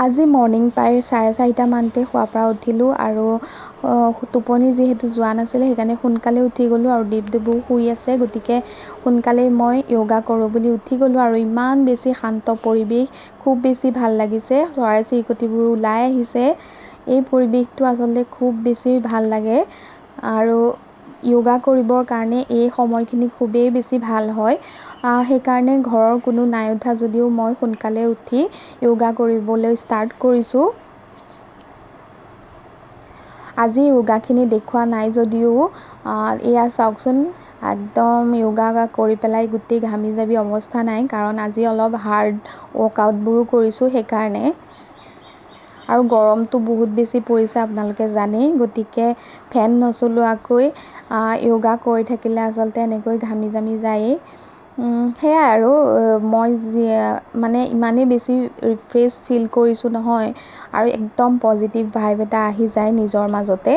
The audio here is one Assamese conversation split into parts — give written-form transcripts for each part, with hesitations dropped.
আজি মৰ্ণিং প্ৰায় 4:30মানতে শুৱাৰ পৰা উঠিলোঁ আৰু টোপনি যিহেতু যোৱা নাছিলে সেইকাৰণে সোনকালে উঠি গ'লোঁ আৰু দেৱদেৱো শুই আছে, গতিকে সোনকালেই মই য়োগা কৰোঁ বুলি উঠি গ'লোঁ আৰু ইমান বেছি শান্ত পৰিৱেশ, খুব বেছি ভাল লাগিছে, চৰাই চিৰিকটিবোৰ ওলাই আহিছে। এই পৰিৱেশটো আচলতে খুব বেছি ভাল লাগে আৰু য়োগা কৰিবৰ কাৰণে এই সময়খিনি খুবেই বেছি ভাল হয়। সেইকাৰণে ঘৰৰ কোনো নাই উঠা যদিও মই সোনকালে উঠি য়োগা কৰিবলৈ ষ্টাৰ্ট কৰিছোঁ। আজি য়োগাখিনি দেখুওৱা নাই যদিও এয়া চাওকচোন, একদম য়োগা কৰি পেলাই গোটেই ঘামি জাবি অৱস্থা নাই, কাৰণ আজি অলপ হাৰ্ড ৱৰ্কআউটবোৰো কৰিছোঁ সেইকাৰণে। আৰু গৰমটো বহুত বেছি পৰিছে আপোনালোকে জানেই, গতিকে ফেন নচলোৱাকৈ য়োগা কৰি থাকিলে আচলতে এনেকৈ ঘামি জামি যায়েই। সেয়াই আৰু মই মানে ইমানেই বেছি ৰিফ্ৰেছ ফিল কৰিছোঁ নহয়, আৰু একদম পজিটিভ ভাইব এটা আহি যায় নিজৰ মাজতে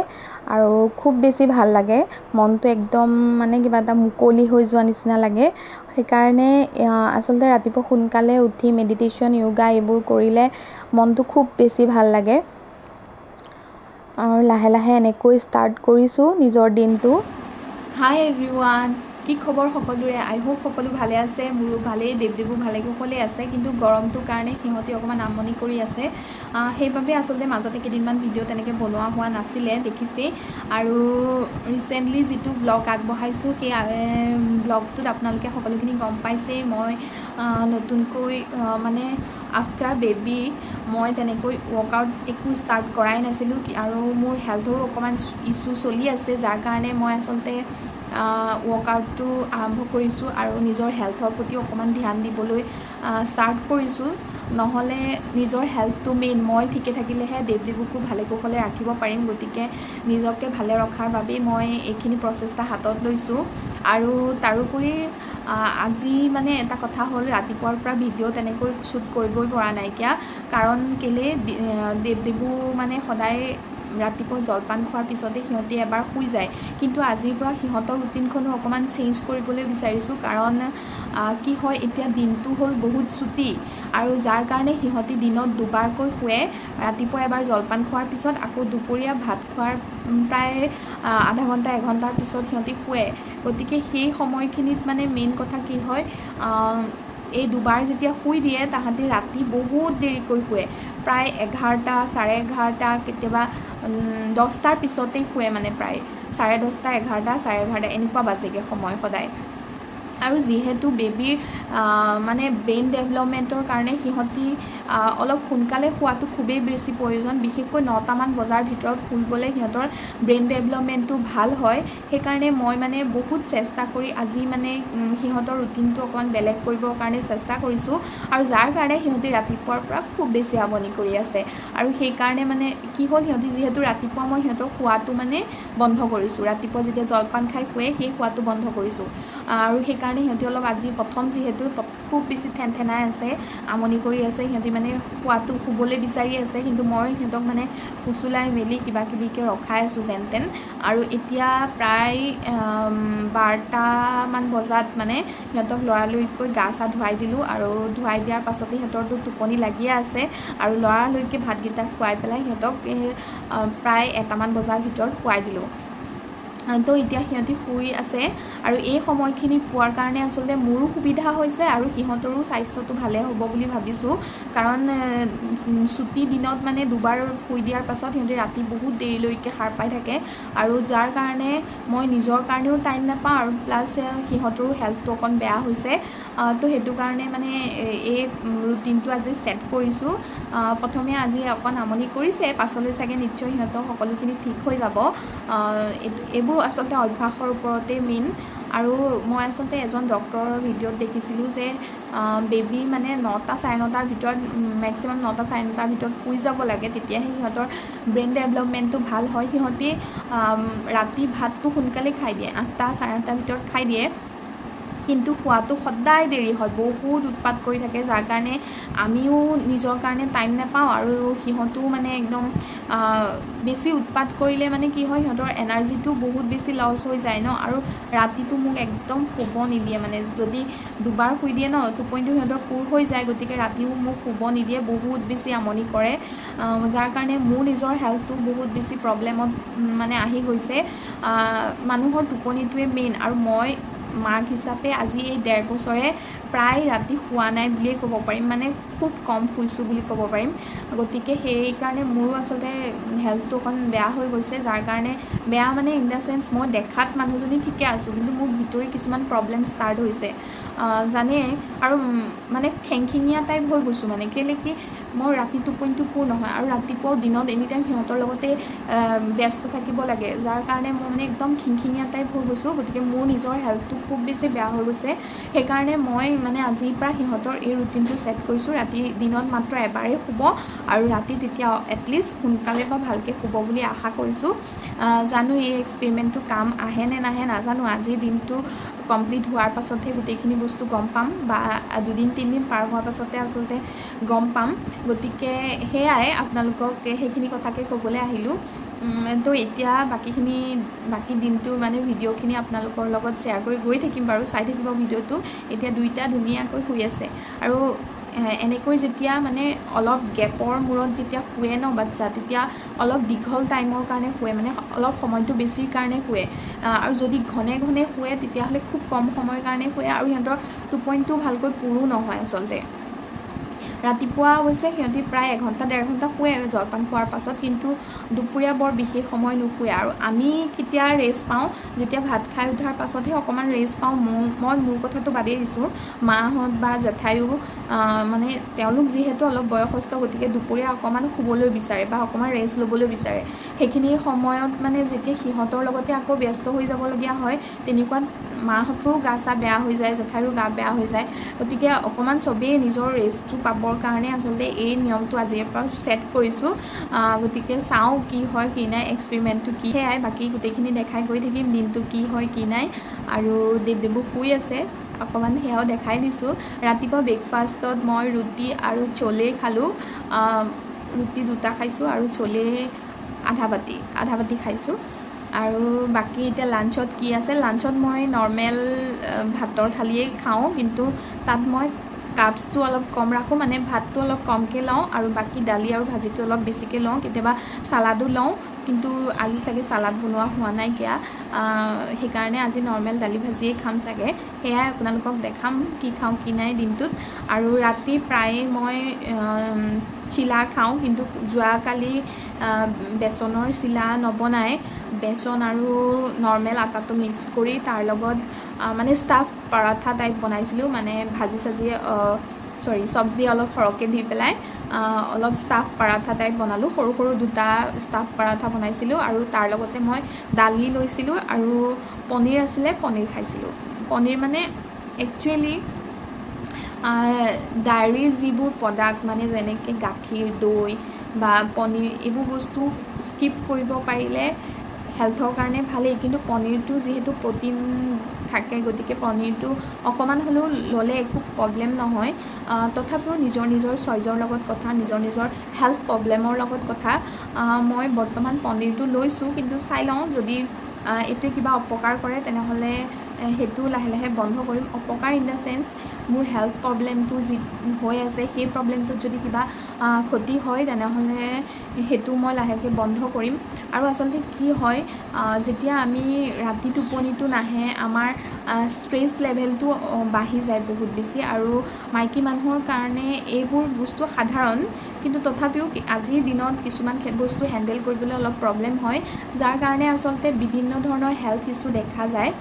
আৰু খুব বেছি ভাল লাগে, মনটো একদম মানে কিবা এটা মুকলি হৈ যোৱা নিচিনা লাগে। সেইকাৰণে আচলতে ৰাতিপুৱা সোনকালে উঠি মেডিটেশ্যন, য়োগা এইবোৰ কৰিলে মনটো খুব বেছি ভাল লাগে। আৰু লাহে লাহে এনেকৈ ষ্টাৰ্ট কৰিছোঁ নিজৰ দিনটো। হাই এভৰিৱান, কি খবৰ সকলোৰে? আই হোপ সকলো ভালে আছে, মোৰো ভালেই, দেৱদেৱো ভালে কুশলে আছে, কিন্তু গৰমটোৰ কাৰণে সিহঁতে অকণমান আমনি কৰি আছে। সেইবাবে আচলতে মাজতে কেইদিনমান ভিডিঅ' তেনেকৈ বনোৱা হোৱা নাছিলে, দেখিছেই। আৰু ৰিচেণ্টলি যিটো ব্লগ আগবঢ়াইছোঁ সেই ব্লগটোত আপোনালোকে সকলোখিনি গম পাইছেই। মই নতুনকৈ মানে আফটাৰ বেবী মই তেনেকৈ ৱৰ্কআউট একো ষ্টাৰ্ট কৰাই নাছিলোঁ, আৰু মোৰ হেল্থৰো অকণমান ইছ্যু চলি আছে, যাৰ কাৰণে মই আচলতে ৱৰ্কআউটটো আৰম্ভ কৰিছোঁ আৰু নিজৰ হেল্থৰ প্ৰতি অকণমান ধ্যান দিবলৈ ষ্টাৰ্ট কৰিছোঁ। নহ'লে নিজৰ হেল্থটো মেইন, মই ঠিকে থাকিলেহে দেৱদেৱকো ভালে কুশলে ৰাখিব পাৰিম, গতিকে নিজকে ভালে ৰখাৰ বাবেই মই এইখিনি প্ৰচেষ্টা হাতত লৈছোঁ। আৰু তাৰোপৰি আজি মানে এটা কথা হ'ল, ৰাতিপুৱাৰ পৰা ভিডিঅ' তেনেকৈ শ্বুট কৰিবই পৰা নাইকিয়া, কাৰণ কেলৈ দেৱদেৱো মানে সদায় ৰাতিপুৱা জলপান খোৱাৰ পিছতে সিহঁতে এবাৰ শুই যায়, কিন্তু আজিৰ পৰা সিহঁতৰ ৰুটিনখনো অকণমান চেঞ্জ কৰিবলৈ বিচাৰিছোঁ, কাৰণ কি হয় এতিয়া দিনটো হ'ল বহুত ছুটি, আৰু যাৰ কাৰণে সিহঁতি দিনত দুবাৰকৈ শুৱে, ৰাতিপুৱা এবাৰ জলপান খোৱাৰ পিছত আকৌ দুপৰীয়া ভাত খোৱাৰ প্ৰায় আধা ঘণ্টা এঘণ্টাৰ পিছত সিহঁতি শুৱে। গতিকে সেই সময়খিনিত মানে মেইন কথা কি হয়, এই দুবাৰ যেতিয়া শুই দিয়ে তাহাঁতি ৰাতি বহুত দেৰিকৈ শুৱে, প্ৰায় 11টা, 11:30, কেতিয়াবা 10টাৰ পিছতেই শুৱে, মানে প্ৰায় 10:30, 11টা, 11:30 এনেকুৱা বাজেগৈ সময় সদায়। আৰু যিহেতু বেবীৰ মানে ব্ৰেইন ডেভেলপমেণ্টৰ কাৰণে সিহঁতি অলপ সোনকালে শুৱাটো খুবেই বেছি প্ৰয়োজন, বিশেষকৈ 9টামান বজাৰ ভিতৰত শুই গ'লে সিহঁতৰ ব্ৰেইন ডেভেলপমেণ্টটো ভাল হয়। সেইকাৰণে মই মানে বহুত চেষ্টা কৰি আজি মানে সিহঁতৰ ৰুটিনটো অকণমান বেলেগ কৰিবৰ কাৰণে চেষ্টা কৰিছোঁ, আৰু যাৰ কাৰণে সিহঁতি ৰাতিপুৱাৰ পৰা খুব বেছি আমনি কৰি আছে। আৰু সেইকাৰণে মানে কি হ'ল, সিহঁতি যিহেতু ৰাতিপুৱা মই সিহঁতৰ খোৱাটো মানে বন্ধ কৰিছোঁ, ৰাতিপুৱা যেতিয়া জলপান খাই শুৱে সেই খোৱাটো বন্ধ কৰিছোঁ, আৰু সেইকাৰণে সিহঁতি অলপ আজি প্ৰথম যিহেতু খুব বেছি থেনথেনাই আছে, আমনি কৰি আছে, সিহঁতি মানে শুৱাটো শুবলৈ বিচাৰি আছে, কিন্তু মই সিহঁতক মানে ফুচুলাই মেলি কিবা কিবিকৈ ৰখাই আছোঁ যেন তেন। আৰু এতিয়া প্ৰায় 12টামান বজাত মানে সিহঁতক লৰালৰিকৈ গা চা ধুৱাই দিলোঁ, আৰু ধুৱাই দিয়াৰ পাছতে সিহঁতৰতো টোপনি লাগিয়ে আছে, আৰু লৰালৰিকৈ ভাতকেইটা খুৱাই পেলাই সিহঁতক প্ৰায় 1টামান বজাৰ ভিতৰত শুৱাই দিলোঁ। তো এতিয়া সিহঁতি শুই আছে, আৰু এই সময়খিনি পোৱাৰ কাৰণে আচলতে মোৰো সুবিধা হৈছে আৰু সিহঁতৰো স্বাস্থ্যটো ভালে হ'ব বুলি ভাবিছোঁ, কাৰণ ছুটি দিনত মানে দুবাৰ শুই দিয়াৰ পাছত সিহঁতে ৰাতি বহুত দেৰিলৈকে সাৰ পাই থাকে, আৰু যাৰ কাৰণে মই নিজৰ কাৰণেও টাইম নাপাওঁ, আৰু প্লাছ সিহঁতৰো হেল্থটো অকণ বেয়া হৈছে। তো সেইটো কাৰণে মানে এই ৰুটিনটো আজি ছেট কৰিছোঁ। প্ৰথমে আজি অকণ আমনি কৰিছে, পাছলৈ চাগে নিশ্চয় সিহঁতৰ সকলোখিনি ঠিক হৈ যাব। এইবোৰ আচলতে অভ্যাসৰ ওপৰতে মেইন। আৰু মই আচলতে এজন ডক্টৰৰ ভিডিঅ'ত দেখিছিলোঁ যে বেবী মানে 9টা, 9:30টাৰ ভিতৰত, মেক্সিমাম 9টা, 9:30টাৰ ভিতৰত শুই যাব লাগে, তেতিয়াহে সিহঁতৰ ব্ৰেইন ডেভেলপমেণ্টটো ভাল হয়। সিহঁতি ৰাতি ভাতটো সোনকালে খাই দিয়ে, 8টা, 8:30টাৰ ভিতৰত খাই দিয়ে, কিন্তু খোৱাটো সদায় দেৰি হয়, বহুত উৎপাত কৰি থাকে, যাৰ কাৰণে আমিও নিজৰ কাৰণে টাইম নাপাওঁ আৰু সিহঁতেও মানে একদম বেছি উৎপাত কৰিলে মানে কি হয়, সিহঁতৰ এনাৰ্জিটো বহুত বেছি লছ হৈ যায় ন। আৰু ৰাতিটো মোক একদম শুব নিদিয়ে, মানে যদি দুবাৰ শুই দিয়ে ন, টোপনিটো সিহঁতৰ পূৰ হৈ যায়, গতিকে ৰাতিও মোক শুব নিদিয়ে, বহুত বেছি আমনি কৰে, যাৰ কাৰণে মোৰ নিজৰ হেল্থটো বহুত বেছি প্ৰব্লেমত মানে আহি গৈছে। মানুহৰ টোপনিটোৱে মেইন, আৰু মই মাক হিচাপে আজি এই 1.5 বছৰে প্ৰায় ৰাতি শুৱা নাই বুলিয়েই ক'ব পাৰিম, মানে খুব কম শুইছোঁ বুলি ক'ব পাৰিম। গতিকে সেইকাৰণে মোৰো আচলতে হেল্থটো অকণ বেয়া হৈ গৈছে, যাৰ কাৰণে বেয়া মানে ইন দ্য চেন্স মই দেখাত মানুহজনী ঠিকে আছোঁ, কিন্তু মোৰ ভিতৰি কিছুমান প্ৰব্লেম ষ্টাৰ্ট হৈছে, জানেই। আৰু মানে খেংখেঙীয়া টাইপ হৈ গৈছোঁ, মানে কেলৈ কি মোৰ ৰাতি টোপনিটো পূৰ নহয়, আৰু ৰাতিপুৱাও দিনত এনি টাইম সিহঁতৰ লগতে ব্যস্ত থাকিব লাগে, যাৰ কাৰণে মই মানে একদম খিংখিঙীয়া টাইপ হৈ গৈছোঁ। গতিকে মোৰ নিজৰ হেল্থটো খুব বেছি বেয়া হৈ গৈছে, সেইকাৰণে মই মানে আজিৰ পৰা সিহঁতৰ এই ৰুটিনটো ছেট কৰিছোঁ, দিনত মাত্ৰ এবাৰেই শুব, আৰু ৰাতি তেতিয়া এটলিষ্ট সোনকালে বা ভালকৈ শুব বুলি আশা কৰিছোঁ। জানো এই এক্সপেৰিমেণ্টটো কাম আহে নে নাহে নাজানো, আজিৰ দিনটো কমপ্লিট হোৱাৰ পাছতহে গোটেইখিনি বস্তু গম পাম, বা 2-3 দিন পাৰ হোৱাৰ পাছতে আচলতে গম পাম। গতিকে সেয়াই আপোনালোকক সেইখিনি কথাকে ক'বলৈ আহিলোঁ। তো এতিয়া বাকী দিনটোৰ মানে ভিডিঅ'খিনি আপোনালোকৰ লগত শ্বেয়াৰ কৰি গৈ থাকিম বাৰু, চাই থাকিব ভিডিঅ'টো। এতিয়া দুইটা ধুনীয়াকৈ শুই আছে, আৰু এনেকৈ যেতিয়া মানে অলপ গেপৰ মূৰত যেতিয়া শুৱে ন বাচ্ছা, তেতিয়া অলপ দীঘল টাইমৰ কাৰণে শুৱে, মানে অলপ সময়টো বেছিৰ কাৰণে শুৱে, আৰু যদি ঘনে ঘনে শুৱে তেতিয়াহ'লে খুব কম সময়ৰ কাৰণে শুৱে, আৰু সিহঁতৰ টোপনিটো ভালকৈ পূৰো নহয় আচলতে। ৰাতিপুৱা অৱশ্যে সিহঁতি প্ৰায় 1-1.5 ঘণ্টা শুৱে জলপান খোৱাৰ পাছত, কিন্তু দুপৰীয়া বৰ বিশেষ সময় নুশুৱে। আৰু আমি কেতিয়া ৰেষ্ট পাওঁ, যেতিয়া ভাত খাই উঠাৰ পাছতহে অকণমান ৰেষ্ট পাওঁ। মই মোৰ কথাটো বাদেই দিছোঁ, মাহঁত বা জেঠাইও মানে তেওঁলোক যিহেতু অলপ বয়সস্থ, গতিকে দুপৰীয়া অকণমান শুবলৈ বিচাৰে বা অকণমান ৰেষ্ট ল'বলৈ বিচাৰে। সেইখিনি সময়ত মানে যেতিয়া সিহঁতৰ লগতে আকৌ ব্যস্ত হৈ যাবলগীয়া হয়, তেনেকুৱাত মাহঁতৰো গা চা বেয়া হৈ যায়, জেঠাইৰো গা বেয়া হৈ যায়। গতিকে অকণমান চবেই নিজৰ ৰেষ্টটো পাবৰ কাৰণে আচলতে এই নিয়মটো আজিৰ পৰা ছেট কৰিছোঁ। গতিকে চাওঁ কি হয় কি নাই, এক্সপেৰিমেণ্টটো কি, সেয়াই বাকী গোটেইখিনি দেখাই গৈ থাকিম, দিনটো কি হয় কি নাই। আৰু দেৱদেৱো শুই আছে, অকণমান সেয়াও দেখাই দিছোঁ। ৰাতিপুৱা ব্ৰেকফাষ্টত মই ৰুটি আৰু চলে খালোঁ, ৰুটি 2টা খাইছোঁ আৰু চলে আধা বাতি খাইছোঁ। আৰু বাকী এতিয়া লাঞ্চত কি আছে, লাঞ্চত মই নৰ্মেল ভাতৰ থালিয়েই খাওঁ, কিন্তু তাত মই কাৰ্বছটো অলপ কম ৰাখোঁ, মানে ভাতটো অলপ কমকৈ লওঁ, আৰু বাকী দালি আৰু ভাজিটো অলপ বেছিকৈ লওঁ, কেতিয়াবা চালাডো লওঁ, কিন্তু আজি চাগে চালাড বনোৱা হোৱা নাইকিয়া, সেইকাৰণে আজি নৰ্মেল দালি ভাজিয়েই খাম চাগে। সেয়াই আপোনালোকক দেখাম কি খাওঁ কি নাই দিনটোত। আৰু ৰাতি প্ৰায়ে মই চিলা খাওঁ, কিন্তু যোৱাকালি বেচনৰ চিলা নবনাই বেচন আৰু নৰ্মেল আটাটো মিক্স কৰি তাৰ লগত মানে ষ্টাফ পৰাঠা টাইপ বনাইছিলোঁ, মানে চব্জি অলপ সৰহকৈ দি পেলাই অলপ ষ্টাফ পৰাঠা টাইপ বনালোঁ, সৰু সৰু 2টা ষ্টাফ পৰাঠা বনাইছিলোঁ, আৰু তাৰ লগতে মই দালি লৈছিলোঁ, আৰু পনীৰ আছিলে, পনীৰ খাইছিলোঁ। পনীৰ মানে একচুৱেলি ডায়েৰীৰ যিবোৰ প্ৰডাক্ট, মানে যেনেকৈ গাখীৰ, দৈ বা পনীৰ, এইবোৰ বস্তু স্কিপ কৰিব পাৰিলে হেল্থৰ কাৰণে ভালেই, কিন্তু পনীৰটো যিহেতু প্ৰ'টিন থাকে, গতিকে পনীৰটো অকণমান হ'লেও ল'লে একো প্ৰব্লেম নহয়। তথাপিও নিজৰ চইজৰ লগত কথা, নিজৰ হেল্থ প্ৰব্লেমৰ লগত কথা। মই বৰ্তমান পনীৰটো লৈছোঁ, কিন্তু চাই লওঁ, যদি এইটোৱে কিবা অপকাৰ কৰে তেনেহ'লে সেইটো লাহে লাহে বন্ধ কৰিম। অপকাৰ ইন দ্য চেন্স মোৰ হেল্থ প্ৰব্লেমটো যি হৈ আছে, সেই প্ৰব্লেমটোত যদি কিবা ক্ষতি হয় তেনেহ'লে সেইটো মই লাহেকৈ বন্ধ কৰিম। আৰু আচলতে কি হয়, যেতিয়া আমি ৰাতি টোপনিটো নাহে, আমাৰ ষ্ট্ৰেছ লেভেলটো বাঢ়ি যায় বহুত বেছি, আৰু মাইকী মানুহৰ কাৰণে এইবোৰ বস্তু সাধাৰণ, কিন্তু তথাপিও আজিৰ দিনত কিছুমান বস্তু হেণ্ডেল কৰিবলৈ অলপ প্ৰব্লেম হয়, যাৰ কাৰণে আচলতে বিভিন্ন ধৰণৰ হেল্থ ইছ্যু দেখা যায়,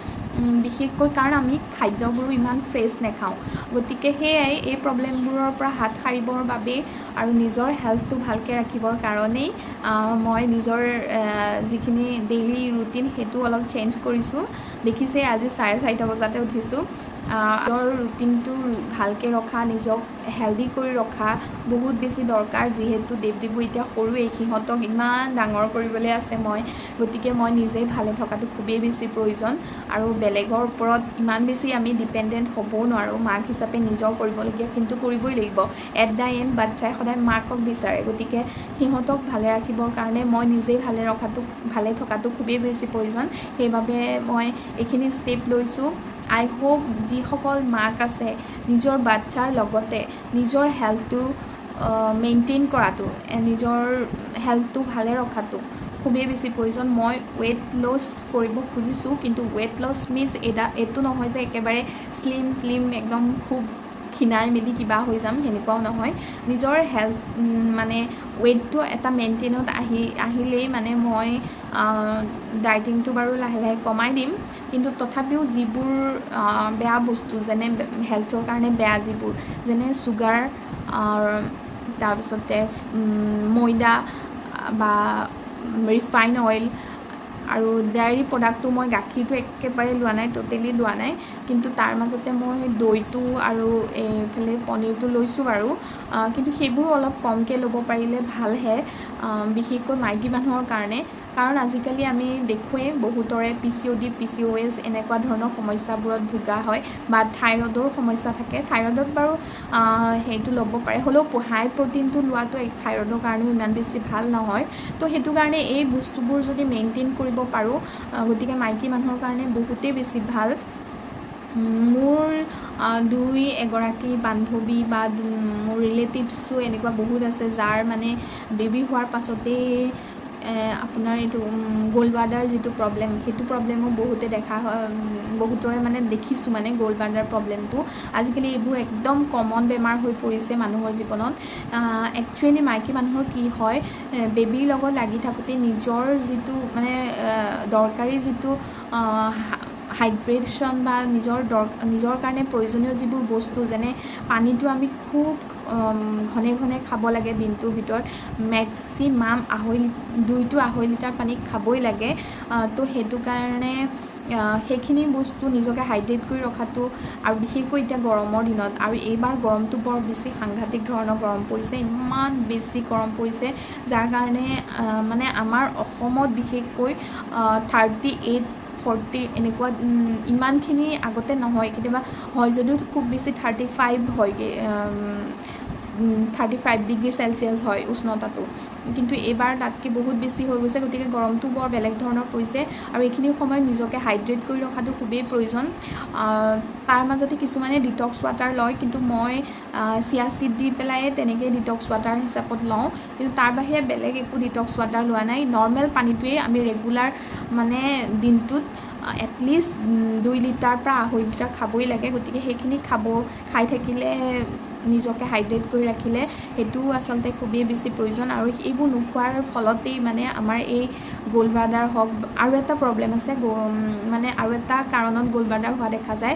বিশেষকৈ কাৰণ আমি খাদ্যবোৰো ইমান ফ্ৰেছ নাখাওঁ। গতিকে সেয়াই, এই প্ৰব্লেমবোৰৰ পৰা হাত সাৰিবৰ বাবেই আৰু নিজৰ হেল্থটো ভালকৈ ৰাখিবৰ কাৰণেই মই নিজৰ যিখিনি ডেইলি ৰুটিন সেইটো অলপ চেঞ্জ কৰিছোঁ। দেখিছে আজি 4:30 বজাতে উঠিছোঁ। নিজৰ ৰুটিনটো ভালকৈ ৰখা, নিজক হেল্ডি কৰি ৰখা বহুত বেছি দৰকাৰ, যিহেতু দেৱ এতিয়া সৰুৱেই, সিহঁতক ইমান ডাঙৰ কৰিবলৈ আছে গতিকে মই নিজেই ভালে থকাটো খুবেই বেছি প্ৰয়োজন। আৰু বেলেগৰ ওপৰত ইমান বেছি আমি ডিপেণ্ডেণ্ট হ'বও নোৱাৰোঁ। মাক হিচাপে নিজৰ কৰিবলগীয়াখিনিতো কৰিবই লাগিব। এট দ্য এণ্ড বাচ্ছাই সদায় মাকক বিচাৰে, গতিকে সিহঁতক ভালে ৰাখিবৰ কাৰণে মই নিজেই ভালে থকাটো খুবেই বেছি প্ৰয়োজন। সেইবাবে মই এইখিনি ষ্টেপ লৈছোঁ। আই হোপ যিসকল মাক আছে নিজৰ বাচ্ছাৰ লগতে নিজৰ হেল্থটো মেইনটেইন কৰাটো, নিজৰ হেল্থটো ভালে ৰখাটো খুবেই বেছি প্ৰয়োজন। মই ৱেইট লছ কৰিব খুজিছোঁ, কিন্তু ৱেইট লছ মিনছ এইটো নহয় যে একেবাৰে শ্লিম একদম খুব ক্ষীণাই মেলি কিবা হৈ যাম, সেনেকুৱাও নহয়। নিজৰ হেল্থ মানে ৱেইটটো এটা মেইনটেইনত আহিলেই মানে মই ডায়েটিংটো বাৰু লাহে লাহে কমাই দিম, কিন্তু তথাপিও যিবোৰ বেয়া বস্তু, যেনে হেল্থৰ কাৰণে বেয়া যিবোৰ, যেনে চুগাৰ, তাৰপিছতে ময়দা বা ৰিফাইন অইল আৰু ডেইৰী প্ৰডাক্টটো, মই গাখীৰটো একেবাৰে লোৱা নাই, টোটেলি লোৱা নাই, কিন্তু তাৰ মাজতে মই দৈটো আৰু এইফালে পনীৰটো লৈছোঁ বাৰু, কিন্তু সেইবোৰ অলপ কমকৈ ল'ব পাৰিলে ভালহে, বিশেষকৈ মাইকী মানুহৰ কাৰণে। কাৰণ আজিকালি আমি দেখোৱেই বহুতৰে PCOD, PCOS এনেকুৱা ধৰণৰ সমস্যাবোৰত ভোগা হয়, বা থাইৰয়ডৰ সমস্যা থাকে। থাইৰয়ডত বাৰু সেইটো ল'ব পাৰে, হ'লেও হাই প্ৰটিনটো লোৱাটো থাইৰয়ডৰ কাৰণেও ইমান বেছি ভাল নহয়। তো সেইটো কাৰণে এই বস্তুবোৰ যদি মেইনটেইন কৰিব পাৰোঁ, গতিকে মাইকী মানুহৰ কাৰণে বহুতেই বেছি ভাল। মোৰ এগৰাকী বান্ধৱী বা মোৰ ৰিলেটিভছো এনেকুৱা বহুত আছে, যাৰ মানে বেবী হোৱাৰ পাছতেই আপোনাৰ এইটো গ'ল্ড ব্লাডাৰ যিটো প্ৰব্লেম, সেইটো প্ৰব্লেমো বহুতে দেখা হয়, বহুতৰে মানে দেখিছোঁ মানে গ'ল্ড ব্লাডাৰ প্ৰব্লেমটো। আজিকালি এইবোৰ একদম কমন বেমাৰ হৈ পৰিছে মানুহৰ জীৱনত। একচুৱেলি মাইকী মানুহৰ কি হয়, বেবীৰ লগত লাগি থাকোঁতে নিজৰ যিটো মানে দৰকাৰী যিটো হাইড্ৰেশ্যন বা নিজৰ কাৰণে প্ৰয়োজনীয় যিবোৰ বস্তু, যেনে পানীটো আমি খুব ঘনে খাব লাগে দিনটোৰ ভিতৰত, মেক্সিমাম 2-2.5 লিটাৰ পানী খাবই লাগে। তো সেইটো কাৰণে সেইখিনি বস্তু নিজকে হাইড্ৰেট কৰি ৰখাটো, আৰু বিশেষকৈ এতিয়া গৰমৰ দিনত, আৰু এইবাৰ গৰমটো বৰ বেছি সাংঘাতিক ধৰণৰ গৰম পৰিছে, ইমান বেছি গৰম পৰিছে, যাৰ কাৰণে মানে আমাৰ অসমত বিশেষকৈ 38-40 এনেকুৱা ইমানখিনি আগতে নহয়, কেতিয়াবা হয় যদিও খুব বেছি 35 হয়গৈ, 35 ডিগ্ৰী চেলচিয়াছ হয় উষ্ণতাটো, কিন্তু এইবাৰ তাতকৈ বহুত বেছি হৈ গৈছে। গতিকে গৰমটো বৰ বেলেগ ধৰণৰ পৰিছে, আৰু এইখিনি সময়ত নিজকে হাইড্ৰেট কৰি ৰখাটো খুবেই প্ৰয়োজন। তাৰ মাজতে কিছুমানে ডিটক্স ৱাটাৰ লয়, কিন্তু মই চিয়া চিড দি পেলাই তেনেকৈ ডিটক্স ৱাটাৰ হিচাপত লওঁ, কিন্তু তাৰ বাহিৰে বেলেগ একো ডিটক্স ৱাটাৰ লোৱা নাই। নৰ্মেল পানীটোৱেই আমি ৰেগুলাৰ মানে দিনটোত এটলিষ্ট 2 লিটাৰ পৰা 2.5 লিটাৰ খাবই লাগে। গতিকে সেইখিনি খাই থাকিলে, নিজকে হাইড্ৰেট কৰি ৰাখিলে সেইটোও আচলতে খুবেই বেছি প্ৰয়োজন। আৰু এইবোৰ নোখোৱাৰ ফলতেই মানে আমাৰ এই গ'ল্ড ব্লাডাৰ হওক, আৰু এটা প্ৰব্লেম আছে, মানে আৰু এটা কাৰণত গ'ল্ড ব্লাডাৰ হোৱা দেখা যায়,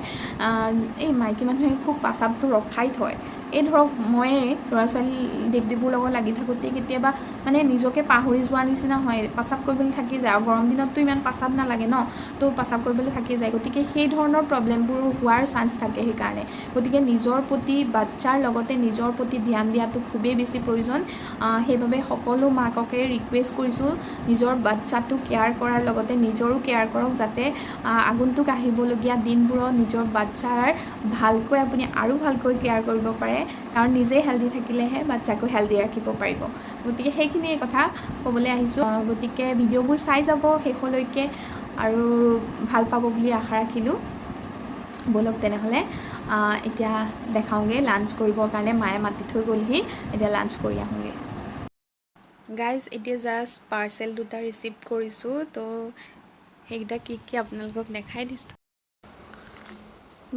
এই মাইকী মানুহে খুব পাচাবটো ৰখাই থয়। এই ধৰক ময়ে ল'ৰা ছোৱালী দেৱদেৱৰ লগত লাগি থাকোঁতে কেতিয়াবা মানে নিজকে পাহৰি যোৱা নিচিনা হয়, পাচাব কৰিবলৈ থাকি যায়, আৰু গৰম দিনততো ইমান পাচাব নালাগে ন, তো পাচাব কৰিবলৈ থাকি যায়। গতিকে সেই ধৰণৰ প্ৰব্লেমবোৰ হোৱাৰ চান্স থাকে। সেইকাৰণে গতিকে নিজৰ প্ৰতি, বাচ্ছাৰ লগতে নিজৰ প্ৰতি ধ্যান দিয়াটো খুবেই বেছি প্ৰয়োজন। সেইবাবে সকলো মাককে ৰিকুৱেষ্ট কৰিছোঁ, নিজৰ বাচ্ছাটো কেয়াৰ কৰাৰ লগতে নিজৰো কেয়াৰ কৰক, যাতে আগন্তুক আহিবলগীয়া দিনবোৰত নিজৰ বাচ্ছাৰ আপুনি আৰু ভালকৈ কেয়াৰ কৰিব পাৰে, কাৰণ নিজে হেল্ডি থাকিলেহে বাচ্ছাকো হেল্ডি ৰাখিব পাৰিব। গতিকে সেইখিনিয়ে কথা ক'বলৈ আহিছোঁ। গতিকে ভিডিঅ'বোৰ চাই যাব শেষলৈকে, আৰু ভাল পাব বুলি আশা ৰাখিলোঁ। ব'লক তেনেহ'লে এতিয়া দেখাওঁগৈ, লাঞ্চ কৰিবৰ কাৰণে মায়ে মাতি থৈ গ'লহি, এতিয়া লাঞ্চ কৰি আহোঁগৈ। গাইজ, এতিয়া জাষ্ট পাৰ্চেল 2টা ৰিচিভ কৰিছোঁ, তো সেইকেইটা কি আপোনালোকক দেখাই দিছোঁ।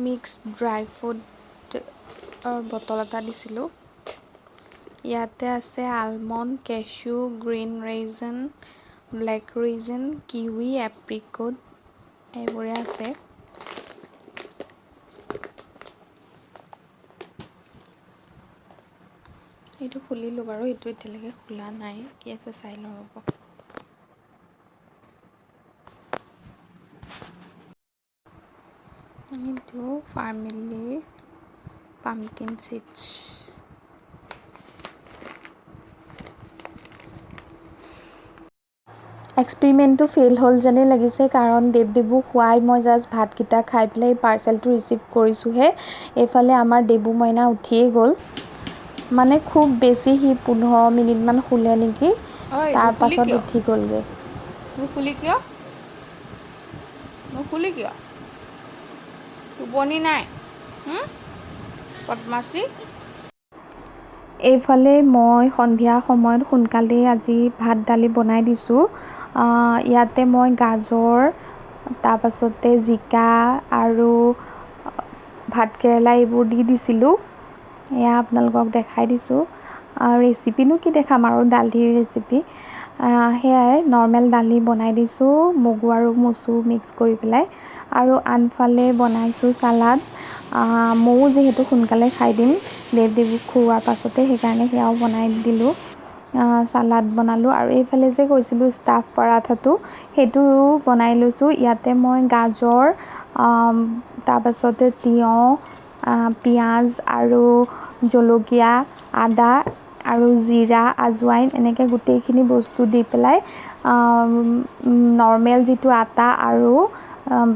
মিক্স ড্ৰাই ফ্ৰুটৰ বটল এটা দিছিলোঁ। ইয়াতে আছে almond, cashew, green raisin, black raisin, kiwi, apricot, এইবোৰে আছে। এইটো খুলিলোঁ বাৰু, এইটো এতিয়ালৈকে খোলা নাই, কি আছে চাই লওঁ ৰ'ব। এইটো ফাৰ্মিলিৰ পাম্পকিন চিডছ। এক্সপেৰিমেণ্টটো ফেইল হ'ল যেনেই লাগিছে, কাৰণ দেৱদেৱুক খুৱাই মই জাষ্ট ভাতকেইটা খাই পেলাই পাৰ্চেলটো ৰিচিভ কৰিছোঁহে। এইফালে আমাৰ দেৱু মইনা উঠিয়েই গ'ল, মানে খুব বেছি সি 15 মিনিটমান শুলে নেকি, তাৰ পাছত উঠি গ'লগৈ। নুশুলি কিয়? নুশুলি কিয়? টোপনি নাই? বদমাছি। এইফালে মই সন্ধিয়া সময়ত সোনকালেই আজি ভাত দালি বনাই দিছোঁ। ইয়াতে মই গাজৰ, তাৰপাছতে জিকা আৰু ভাতকেৰেলা এইবোৰ দি দিছিলোঁ। এয়া আপোনালোকক দেখাই দিছোঁ। ৰেচিপিনো কি দেখাম আৰু, দালিৰ ৰেচিপি। সেয়াই নৰ্মেল দালি বনাই দিছোঁ, মগু আৰু মচু মিক্স কৰি পেলাই। আৰু আনফালে বনাইছোঁ চালাড। ময়ো যিহেতু সোনকালে খাই দিম দেৱদেৱুক খুওৱাৰ পাছতে, সেইকাৰণে সেয়াও বনাই দিলোঁ। চালাড বনালোঁ, আৰু এইফালে যে কৈছিলোঁ ষ্টাফ পৰাঠাটো, সেইটোও বনাই লৈছোঁ। ইয়াতে মই গাজৰ, তাৰপাছতে তিয়ঁহ, পিঁয়াজ আৰু জলকীয়া, আদা আৰু জিৰা, আজৱাইন এনেকৈ গোটেইখিনি বস্তু দি পেলাই নৰ্মেল যিটো আটা আৰু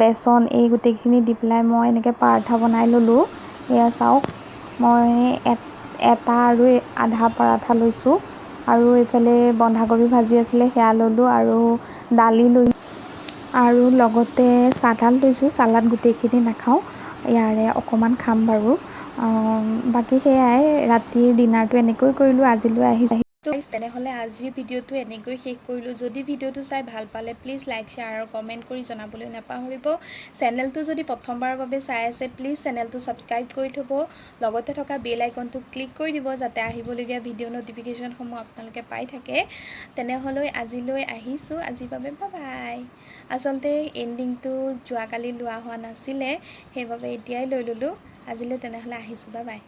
বেচন, এই গোটেইখিনি দি পেলাই মই এনেকৈ পৰাঠা বনাই ল'লোঁ। এয়া চাওক, মই এটা আৰু আধা পৰাঠা লৈছোঁ, আৰু এইফালে বন্ধাকবি ভাজি আছিলে সেয়া ল'লোঁ, আৰু দালি ল'লোঁ, আৰু লগতে চালাড লৈছোঁ। চালাড গোটেইখিনি নাখাওঁ, ইয়াৰে অকণমান খাম বাৰু। বাকী সেয়াই, ৰাতিৰ ডিনাৰটো এনেকৈ কৰিলোঁ। আজিলৈ আহিছোঁ। তেনেহ'লে আজিৰ ভিডিঅ'টো এনেকৈ শেষ কৰিলোঁ। যদি ভিডিঅ'টো চাই ভাল পালে প্লিজ লাইক, শ্বেয়াৰ আৰু কমেণ্ট কৰি জনাবলৈ নাপাহৰিব। চেনেলটো যদি প্ৰথমবাৰৰ বাবে চাই আছে প্লিজ চেনেলটো ছাবস্ক্ৰাইব কৰি থ'ব, লগতে থকা বেল আইকনটো ক্লিক কৰি দিব, যাতে আহিবলগীয়া ভিডিঅ' ন'টিফিকেশ্যনসমূহ আপোনালোকে পাই থাকে। তেনেহ'লে আজিলৈ আহিছোঁ, আজিৰ বাবে বাই। আচলতে এণ্ডিংটো যোৱাকালি লোৱা হোৱা নাছিলে, সেইবাবে এতিয়াই লৈ ল'লোঁ। আজিলৈ তেনেহ'লে আহিছোঁ, বাই।